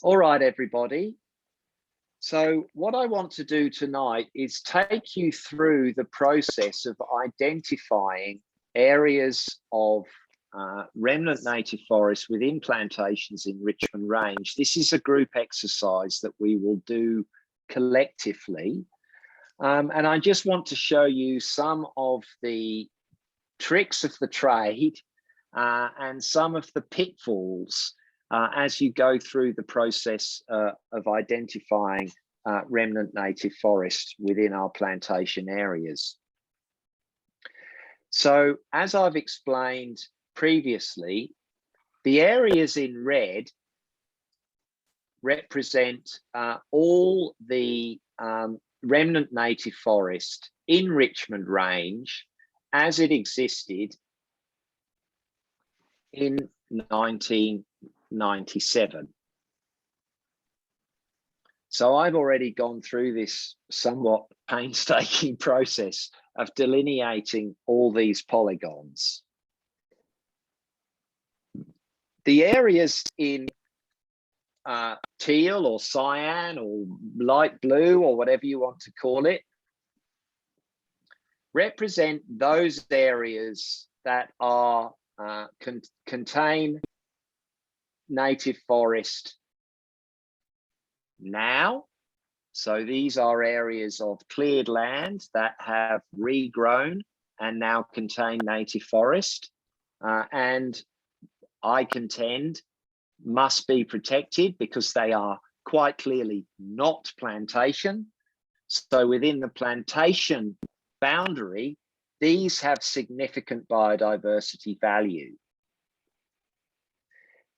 All right, everybody. So what I want to do tonight is take you through the process of identifying areas of remnant native forest within plantations in Richmond Range. This is a group exercise that we will do collectively. And I just want to show you some of the tricks of the trade and some of the pitfalls as you go through the process of identifying remnant native forest within our plantation areas. So as I've explained previously, the areas in red represent all the remnant native forest in Richmond Range as it existed in 1997. So I've already gone through this somewhat painstaking process of delineating all these polygons. The areas in teal or cyan or light blue or whatever you want to call it represent those areas that are contain native forest now. So these are areas of cleared land that have regrown and now contain native forest, and I contend must be protected because they are quite clearly not plantation. So within the plantation boundary, these have significant biodiversity value.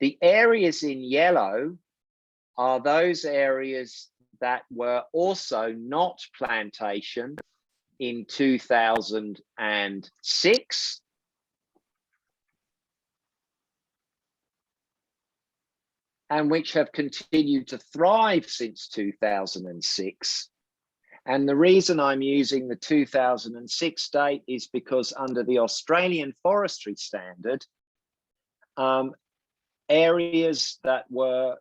The areas in yellow are those areas that were also not plantation in 2006. And which have continued to thrive since 2006. And the reason I'm using the 2006 date is because under the Australian Forestry Standard, areas that were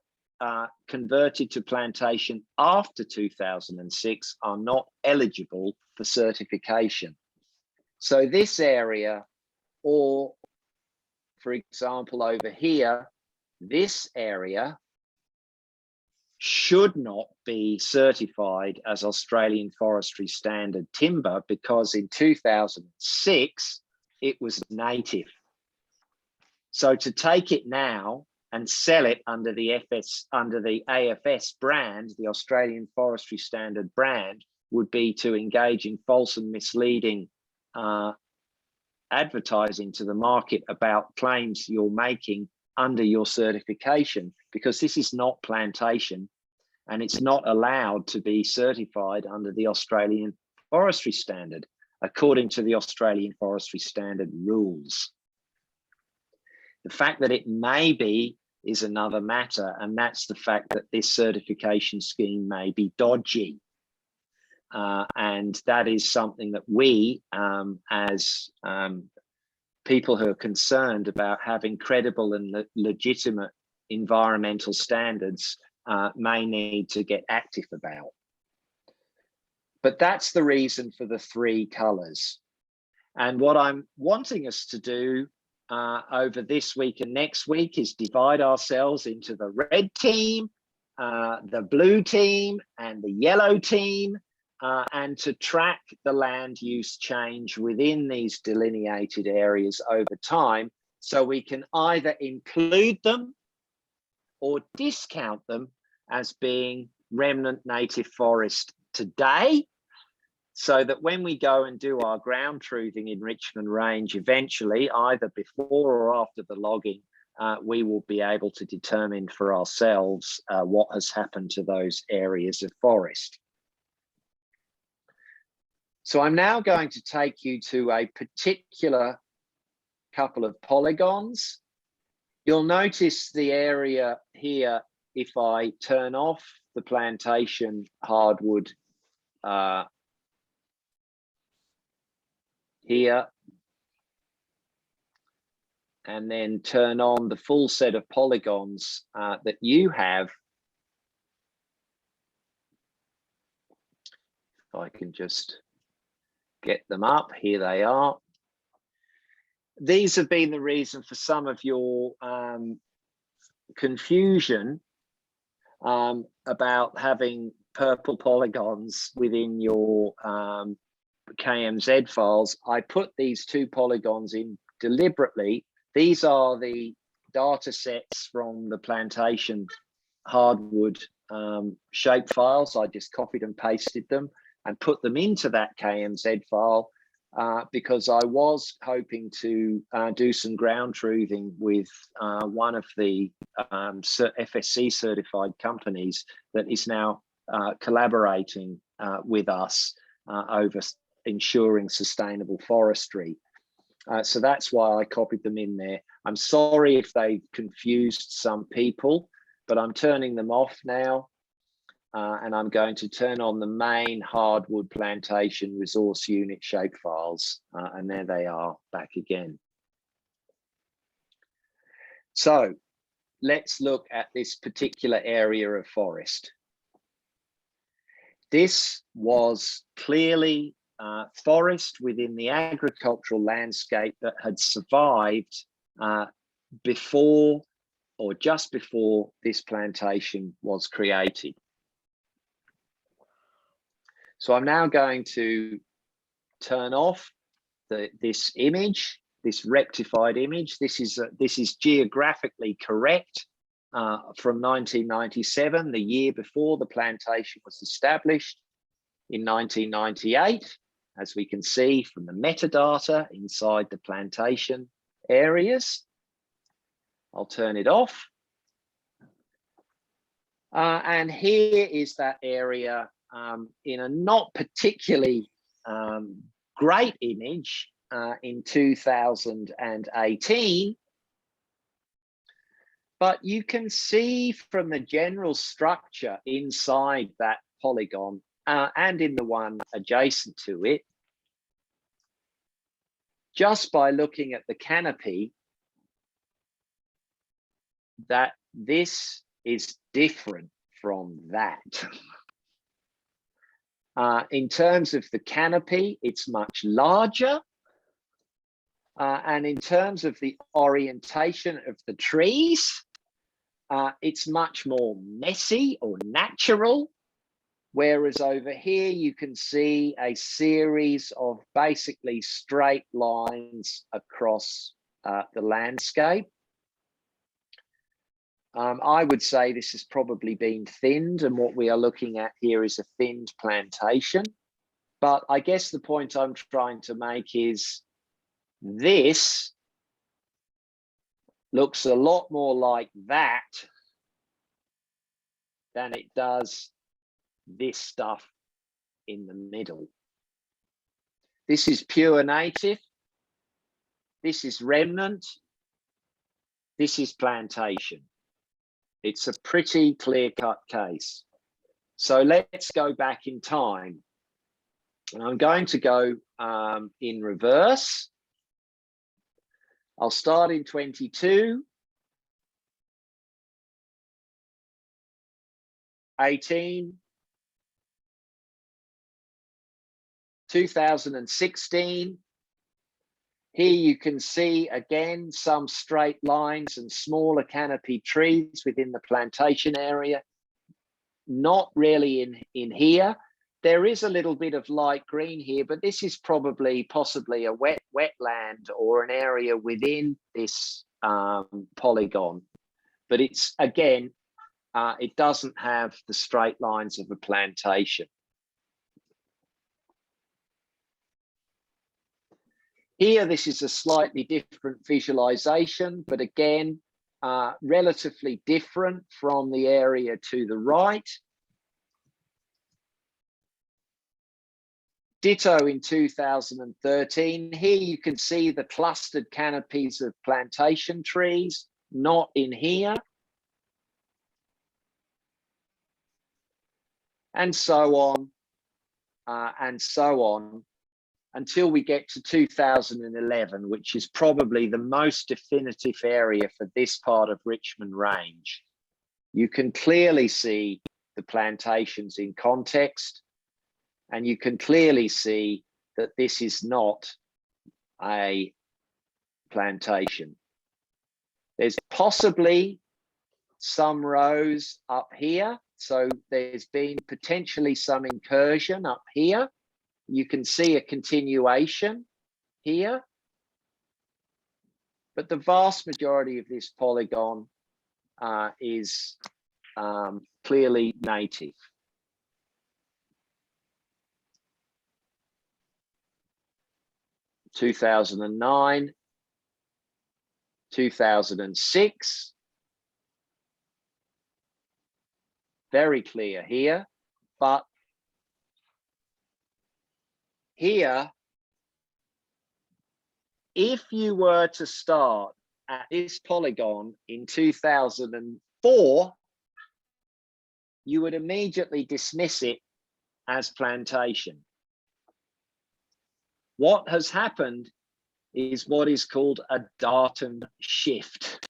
converted to plantation after 2006 are not eligible for certification. So this area, or for example over here, this area should not be certified as Australian Forestry Standard timber because in 2006 it was native. So to take it now and sell it under the AFS brand, the Australian Forestry Standard brand, would be to engage in false and misleading advertising to the market about claims you're making under your certification, because this is not plantation and it's not allowed to be certified under the Australian Forestry Standard, according to the Australian Forestry Standard rules. The fact that it may be is another matter, and that's the fact that this certification scheme may be dodgy. And that is something that we, as people who are concerned about having credible and legitimate environmental standards, may need to get active about. But that's the reason for the three colours. And what I'm wanting us to do over this week and next week is divide ourselves into the red team, the blue team, and the yellow team, and to track the land use change within these delineated areas over time, so we can either include them or discount them as being remnant native forest today, so that when we go and do our ground truthing in Richmond Range eventually, either before or after the logging, we will be able to determine for ourselves what has happened to those areas of forest. So I'm now going to take you to a particular couple of polygons. You'll notice the area here, if I turn off the plantation hardwood here, and then turn on the full set of polygons that you have I can just get them up. Here they are. These have been the reason for some of your confusion about having purple polygons within your KMZ files. I put these 2 polygons in deliberately. These are the data sets from the plantation hardwood shape files. I just copied and pasted them and put them into that KMZ file because I was hoping to do some ground truthing with one of the FSC certified companies that is now collaborating with us over ensuring sustainable forestry. So that's why I copied them in there. I'm sorry if they've confused some people, but I'm turning them off now. And I'm going to turn on the main hardwood plantation resource unit shapefiles. And there they are back again. So let's look at this particular area of forest. This was clearly forest within the agricultural landscape that had survived before or just before this plantation was created. So I'm now going to turn off this image, this rectified image. This is geographically correct from 1997, the year before the plantation was established. In 1998, as we can see from the metadata inside the plantation areas. I'll turn it off. And here is that area in a not particularly great image in 2018. But you can see from the general structure inside that polygon and in the one adjacent to it, just by looking at the canopy, that this is different from that. In terms of the canopy, it's much larger. And in terms of the orientation of the trees, it's much more messy or natural. Whereas over here, you can see a series of basically straight lines across the landscape. I would say this has probably been thinned, and what we are looking at here is a thinned plantation. But I guess the point I'm trying to make is this looks a lot more like that than it does this stuff in the middle. This is pure native. This is remnant. This is plantation. It's a pretty clear-cut case. So let's go back in time. And I'm going to go in reverse. I'll start in 22, 18, 2016. Here you can see again some straight lines and smaller canopy trees within the plantation area. Not really in here. There is a little bit of light green here, but this is possibly a wetland or an area within this polygon. But it's, again, it doesn't have the straight lines of a plantation. Here, this is a slightly different visualization, but again, relatively different from the area to the right. Ditto in 2013. Here you can see the clustered canopies of plantation trees, not in here. And so on, until we get to 2011, which is probably the most definitive area for this part of Richmond Range. You can clearly see the plantations in context. And you can clearly see that this is not a plantation. There's possibly some rows up here. So there's been potentially some incursion up here. You can see a continuation here. But the vast majority of this polygon is clearly native. In 2009, 2006, very clear here, but here, if you were to start at this polygon in 2004, you would immediately dismiss it as plantation. What has happened is what is called a datum shift.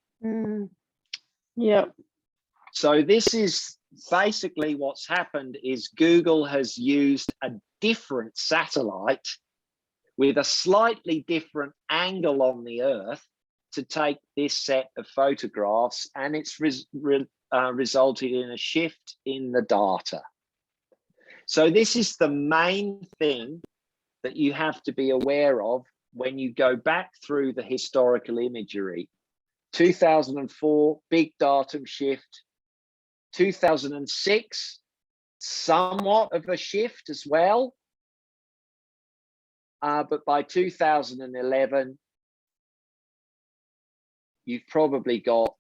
Yep. So this is basically what's happened is Google has used a different satellite with a slightly different angle on the Earth to take this set of photographs, and it's resulted in a shift in the data. So this is the main thing that you have to be aware of when you go back through the historical imagery. 2004, big datum shift. 2006, somewhat of a shift as well. But by 2011, you've probably got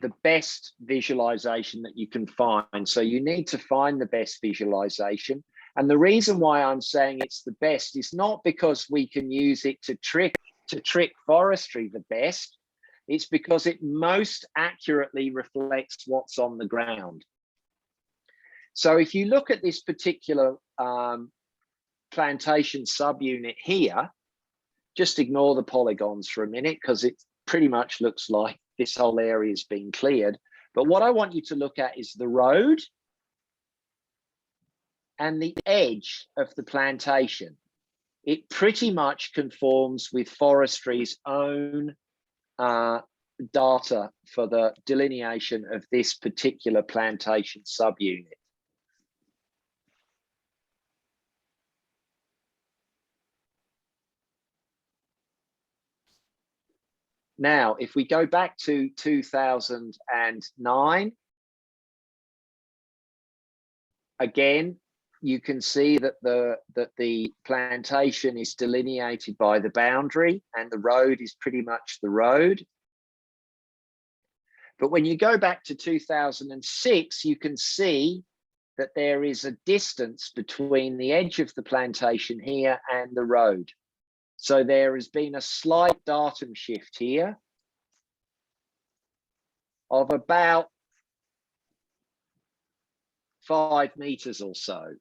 the best visualization that you can find. So you need to find the best visualization. And the reason why I'm saying it's the best is not because we can use it to trick forestry the best. It's because it most accurately reflects what's on the ground. So if you look at this particular plantation subunit here, just ignore the polygons for a minute because it pretty much looks like this whole area is being cleared. But what I want you to look at is the road and the edge of the plantation. It pretty much conforms with forestry's own data for the delineation of this particular plantation subunit. Now, if we go back to 2009, again, you can see that the plantation is delineated by the boundary and the road is pretty much the road. But when you go back to 2006, you can see that there is a distance between the edge of the plantation here and the road. So there has been a slight datum shift here of about 5 meters or so.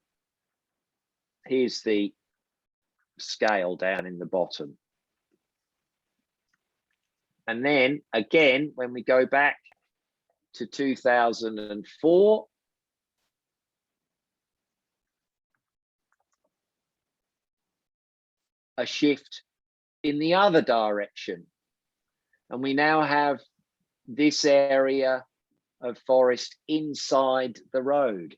Here's the scale down in the bottom. And then again, when we go back to 2004, a shift in the other direction. And we now have this area of forest inside the road.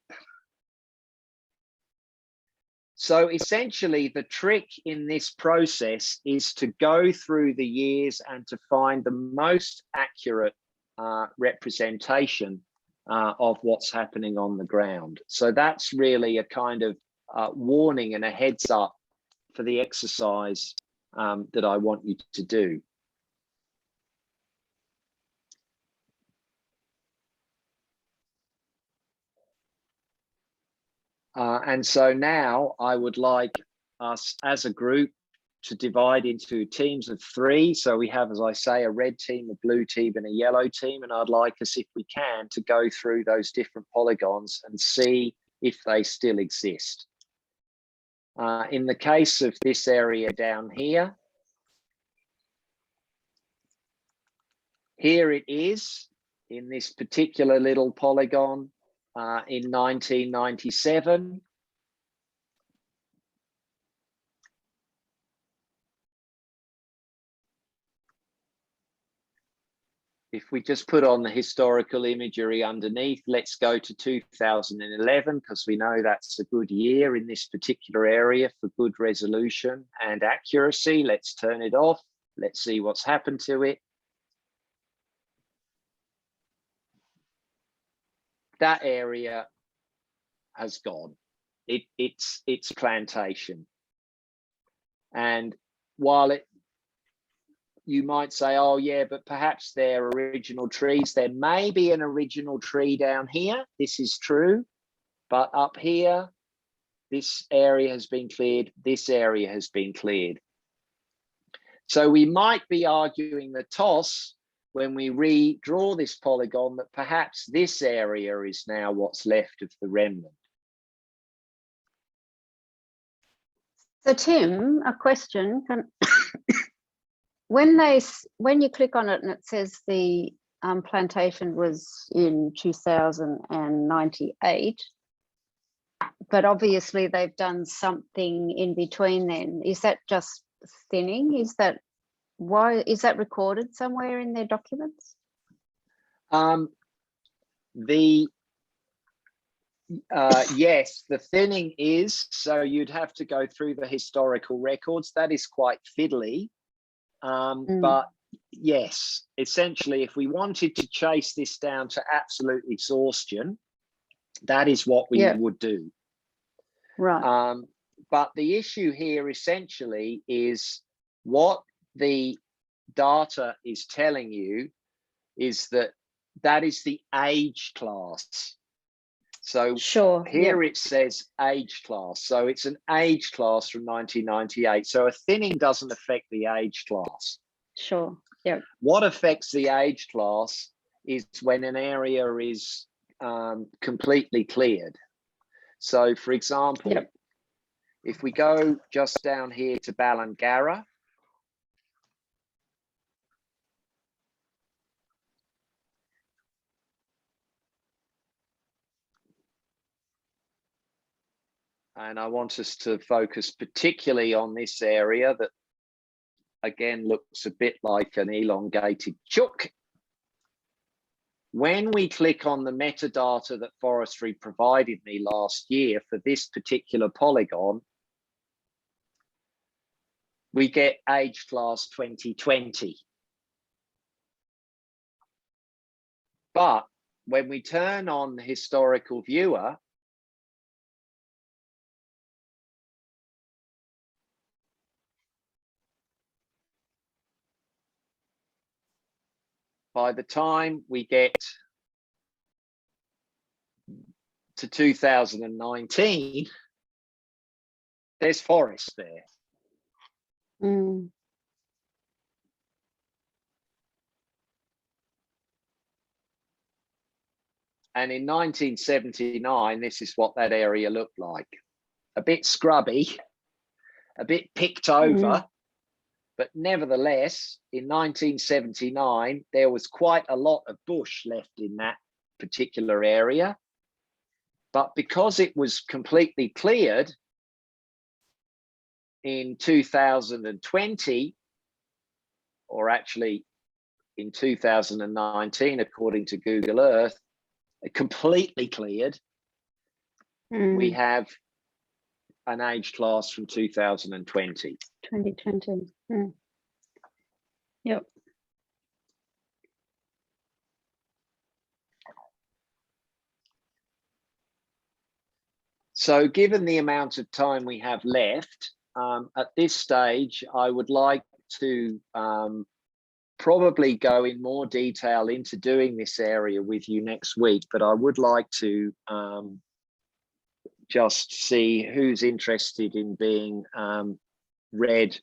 So essentially the trick in this process is to go through the years and to find the most accurate representation of what's happening on the ground. So that's really a kind of warning and a heads up for the exercise that I want you to do. And so now I would like us as a group to divide into teams of 3. So we have, as I say, a red team, a blue team, and a yellow team. And I'd like us, if we can, to go through those different polygons and see if they still exist. In the case of this area down here, here it is in this particular little polygon in 1997. if we just put on the historical imagery underneath, let's go to 2011, because we know that's a good year in this particular area for good resolution and accuracy. Let's turn it off. Let's see what's happened to it. That area has gone. It's plantation. And while you might say, oh yeah, but perhaps they're original trees. There may be an original tree down here. This is true. But up here, this area has been cleared. This area has been cleared. So we might be arguing the toss when we redraw this polygon that perhaps this area is now what's left of the remnant. So Tim, a question. When you click on it and it says the plantation was in 2098, but obviously they've done something in between then. Is that just thinning? Is that recorded somewhere in their documents? Yes, the thinning is, so you'd have to go through the historical records. That is quite fiddly. But yes, essentially, if we wanted to chase this down to absolute exhaustion, that is what we would do. Right. But the issue here essentially is what the data is telling you is that is the age class. So sure, here it says age class. So it's an age class from 1998. So a thinning doesn't affect the age class. Sure, yeah. What affects the age class is when an area is completely cleared. So for example, if we go just down here to Balangara, and I want us to focus particularly on this area that, again, looks a bit like an elongated chook. When we click on the metadata that Forestry provided me last year for this particular polygon, we get age class 2020. But when we turn on the historical viewer, by the time we get to 2019, there's forest there. Mm. And in 1979, this is what that area looked like. A bit scrubby, a bit picked over, but nevertheless, in 1979, there was quite a lot of bush left in that particular area. But because it was completely cleared in 2020, or actually in 2019, according to Google Earth, completely cleared, we have an age class from 2020. 2020. Yep. So given the amount of time we have left, at this stage, I would like to probably go in more detail into doing this area with you next week, but I would like to just see who's interested in being red,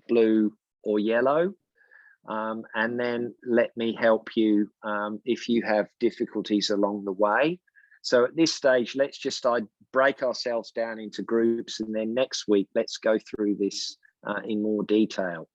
blue, or yellow, and then let me help you if you have difficulties along the way. So at this stage, let's just break ourselves down into groups, and then next week, let's go through this in more detail.